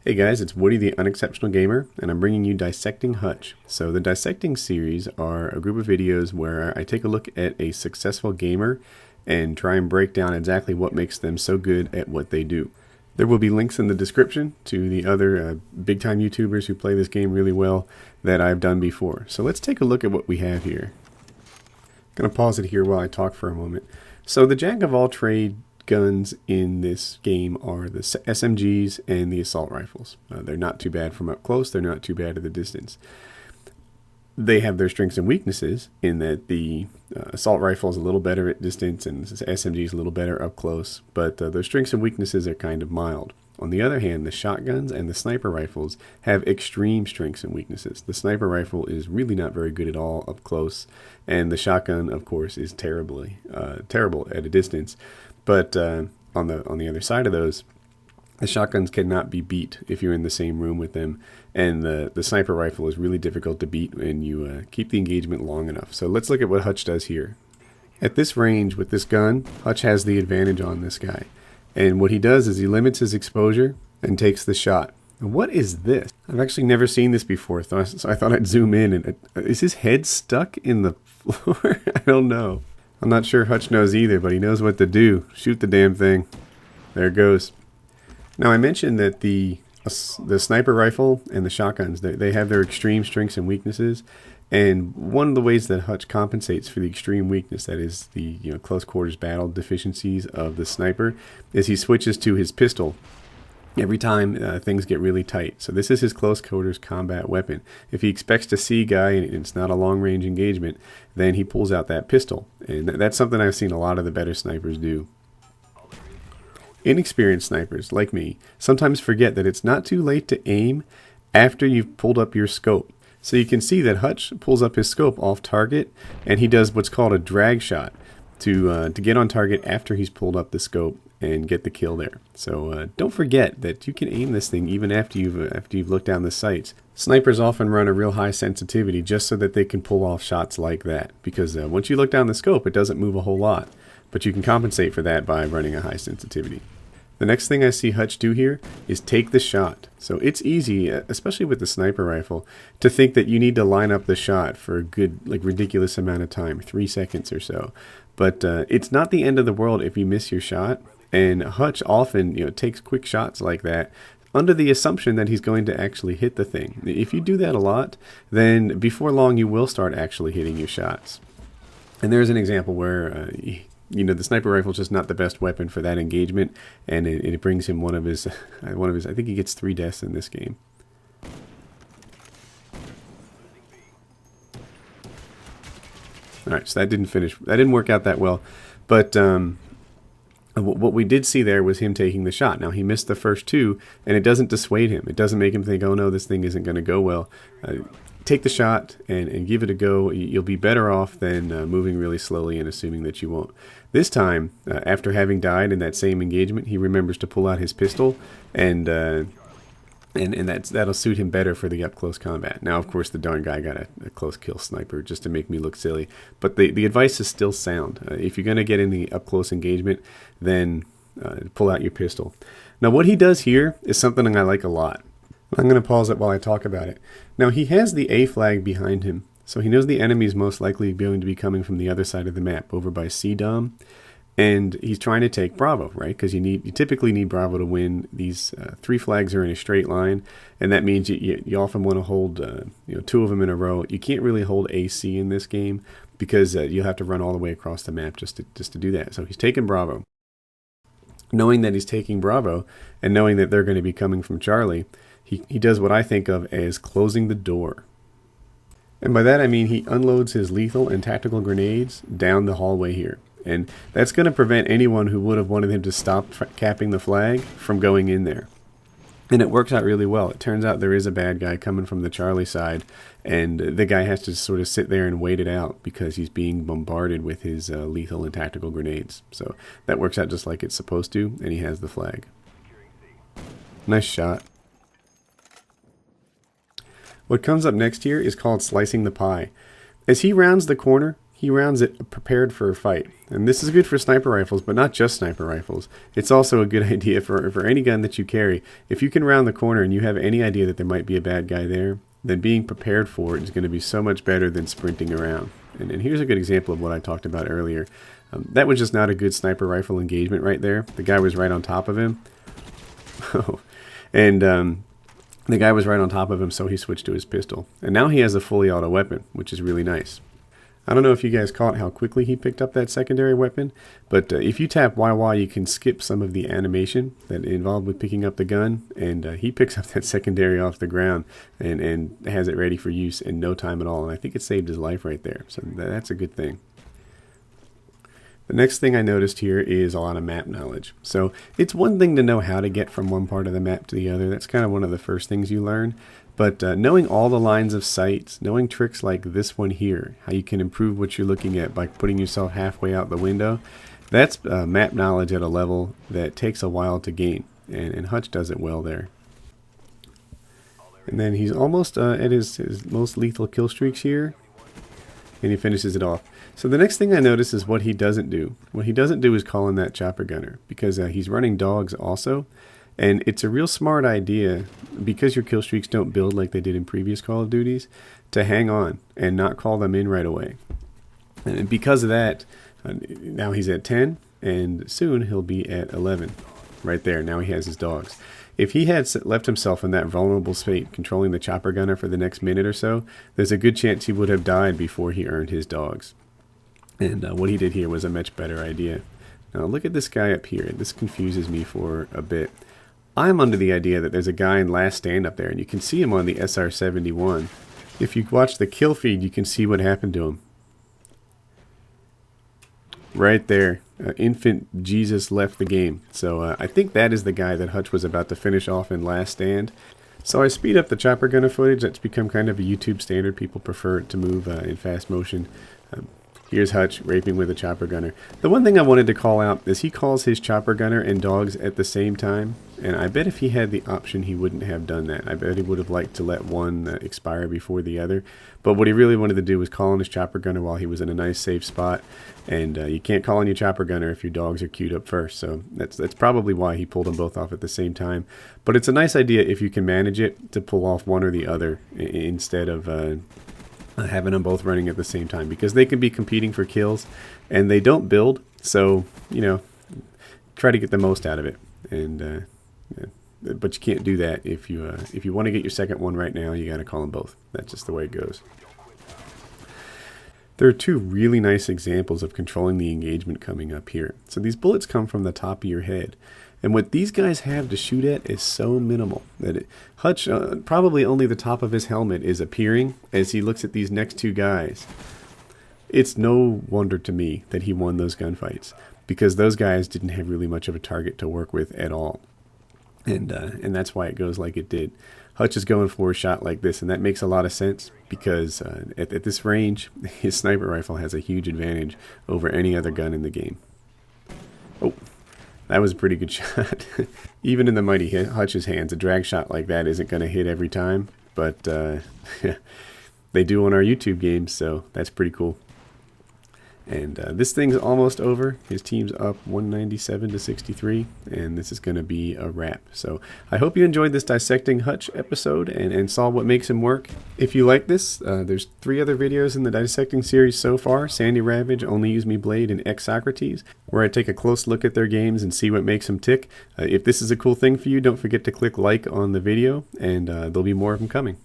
Hey guys, it's Woody the Unexceptional Gamer, and I'm bringing you Dissecting Hutch. So the Dissecting series are a group of videos where I take a look at a successful gamer and try and break down exactly what makes them so good at what they do. There will be links in the description to the other big-time YouTubers who play this game really well that I've done before. So let's take a look at what we have here. I'm going to pause it here while I talk for a moment. So the jack of all trade guns in this game are the SMGs and the assault rifles. They're not too bad from up close, they're not too bad at the distance. They have their strengths and weaknesses in that the assault rifle is a little better at distance and the SMG is a little better up close, but their strengths and weaknesses are kind of mild. On the other hand, the shotguns and the sniper rifles have extreme strengths and weaknesses. The sniper rifle is really not very good at all up close, and the shotgun, of course, is terrible at a distance. But on the other side of those, the shotguns cannot be beat if you're in the same room with them, and the sniper rifle is really difficult to beat when you keep the engagement long enough. So let's look at what Hutch does here. At this range with this gun, Hutch has the advantage on this guy. And what he does is he limits his exposure and takes the shot. And what is this? I've actually never seen this before, so I thought I'd zoom in. And is his head stuck in the floor? I don't know. I'm not sure Hutch knows either, but he knows what to do. Shoot the damn thing. There it goes. Now I mentioned that the sniper rifle and the shotguns, they have their extreme strengths and weaknesses. And one of the ways that Hutch compensates for the extreme weakness, that is the close quarters battle deficiencies of the sniper, is he switches to his pistol every time things get really tight. So this is his close quarters combat weapon. If he expects to see a guy and it's not a long range engagement, then he pulls out that pistol. And that's something I've seen a lot of the better snipers do. Inexperienced snipers, like me, sometimes forget that it's not too late to aim after you've pulled up your scope. So you can see that Hutch pulls up his scope off target, and he does what's called a drag shot to get on target after he's pulled up the scope and get the kill there. So don't forget that you can aim this thing even after you've looked down the sights. Snipers often run a real high sensitivity just so that they can pull off shots like that, because once you look down the scope, it doesn't move a whole lot, but you can compensate for that by running a high sensitivity. The next thing I see Hutch do here is take the shot. So it's easy, especially with the sniper rifle, to think that you need to line up the shot for a good, ridiculous amount of time, 3 seconds or so. But it's not the end of the world if you miss your shot. And Hutch often, takes quick shots like that under the assumption that he's going to actually hit the thing. If you do that a lot, then before long you will start actually hitting your shots. And there's an example where the sniper rifle is just not the best weapon for that engagement, and it brings him one of his. I think he gets 3 deaths in this game. All right, so that didn't work out that well, but what we did see there was him taking the shot. Now he missed the first 2, and it doesn't dissuade him. It doesn't make him think, oh no, this thing isn't going to go well. Take the shot and give it a go. You'll be better off than moving really slowly and assuming that you won't. This time, after having died in that same engagement, he remembers to pull out his pistol, and that'll suit him better for the up-close combat. Now, of course, the darn guy got a close kill sniper just to make me look silly, but the advice is still sound. If you're going to get in the up-close engagement, then pull out your pistol. Now, what he does here is something I like a lot. I'm going to pause it while I talk about it. Now, he has the A flag behind him, so he knows the enemy is most likely going to be coming from the other side of the map, over by C-Dom, and he's trying to take Bravo, right? Because you typically need Bravo to win. These 3 flags are in a straight line, and that means you often want to hold 2 of them in a row. You can't really hold AC in this game because you'll have to run all the way across the map just to do that. So he's taking Bravo. Knowing that he's taking Bravo, and knowing that they're going to be coming from Charlie, he does what I think of as closing the door. And by that I mean he unloads his lethal and tactical grenades down the hallway here. And that's going to prevent anyone who would have wanted him to stop capping the flag from going in there. And it works out really well. It turns out there is a bad guy coming from the Charlie side, and the guy has to sort of sit there and wait it out because he's being bombarded with his lethal and tactical grenades. So that works out just like it's supposed to, and he has the flag. Nice shot. What comes up next here is called Slicing the Pie. As he rounds the corner, he rounds it prepared for a fight. And this is good for sniper rifles, but not just sniper rifles. It's also a good idea for any gun that you carry. If you can round the corner and you have any idea that there might be a bad guy there, then being prepared for it is going to be so much better than sprinting around. And here's a good example of what I talked about earlier. That was just not a good sniper rifle engagement right there. The guy was right on top of him. And the guy was right on top of him, so he switched to his pistol. And now he has a fully auto weapon, which is really nice. I don't know if you guys caught how quickly he picked up that secondary weapon, but if you tap YY, you can skip some of the animation that involved with picking up the gun, and he picks up that secondary off the ground and has it ready for use in no time at all. And I think it saved his life right there, so that's a good thing. The next thing I noticed here is a lot of map knowledge. So it's one thing to know how to get from one part of the map to the other. That's kind of one of the first things you learn. But knowing all the lines of sight, knowing tricks like this one here, how you can improve what you're looking at by putting yourself halfway out the window, that's map knowledge at a level that takes a while to gain. And Hutch does it well there. And then he's almost at his most lethal kill streaks here. And he finishes it off. So the next thing I notice is what he doesn't do. What he doesn't do is call in that chopper gunner, because he's running dogs also. And it's a real smart idea, because your kill streaks don't build like they did in previous Call of Duties, to hang on and not call them in right away. And because of that, now he's at 10, and soon he'll be at 11. Right there, now he has his dogs. If he had left himself in that vulnerable state, controlling the chopper gunner for the next minute or so, there's a good chance he would have died before he earned his dogs. And what he did here was a much better idea. Now look at this guy up here. This confuses me for a bit. I'm under the idea that there's a guy in Last Stand up there, and you can see him on the SR-71. If you watch the kill feed, you can see what happened to him. Right there. Infant Jesus left the game. So I think that is the guy that Hutch was about to finish off in Last Stand. So I speed up the chopper gunner footage. That's become kind of a YouTube standard. People prefer it to move in fast motion. Here's Hutch raping with a chopper gunner. The one thing I wanted to call out is he calls his chopper gunner and dogs at the same time. And I bet if he had the option, he wouldn't have done that. I bet he would have liked to let one expire before the other. But what he really wanted to do was call on his chopper gunner while he was in a nice safe spot. And you can't call on your chopper gunner if your dogs are queued up first. So that's probably why he pulled them both off at the same time. But it's a nice idea if you can manage it to pull off one or the other instead of having them both running at the same time, because they can be competing for kills and they don't build. So, you know, try to get the most out of it. And but you can't do that if you want to get your second one right now. You got to call them both. That's just the way it goes. There are two really nice examples of controlling the engagement coming up here. So these bullets come from the top of your head. And what these guys have to shoot at is so minimal that Hutch, probably only the top of his helmet is appearing as he looks at these next two guys. It's no wonder to me that he won those gunfights, because those guys didn't have really much of a target to work with at all. And that's why it goes like it did. Hutch is going for a shot like this, and that makes a lot of sense, because at this range, his sniper rifle has a huge advantage over any other gun in the game. Oh. That was a pretty good shot. Even in the mighty Hutch's hands, a drag shot like that isn't going to hit every time. But they do on our YouTube games, so that's pretty cool. And this thing's almost over. His team's up 197-63, and this is going to be a wrap. So I hope you enjoyed this Dissecting Hutch episode and saw what makes him work. If you like this, there's 3 other videos in the Dissecting series so far: Sandy Ravage, Only Use Me Blade, and X Socrates, where I take a close look at their games and see what makes them tick. If this is a cool thing for you, don't forget to click like on the video, and there'll be more of them coming.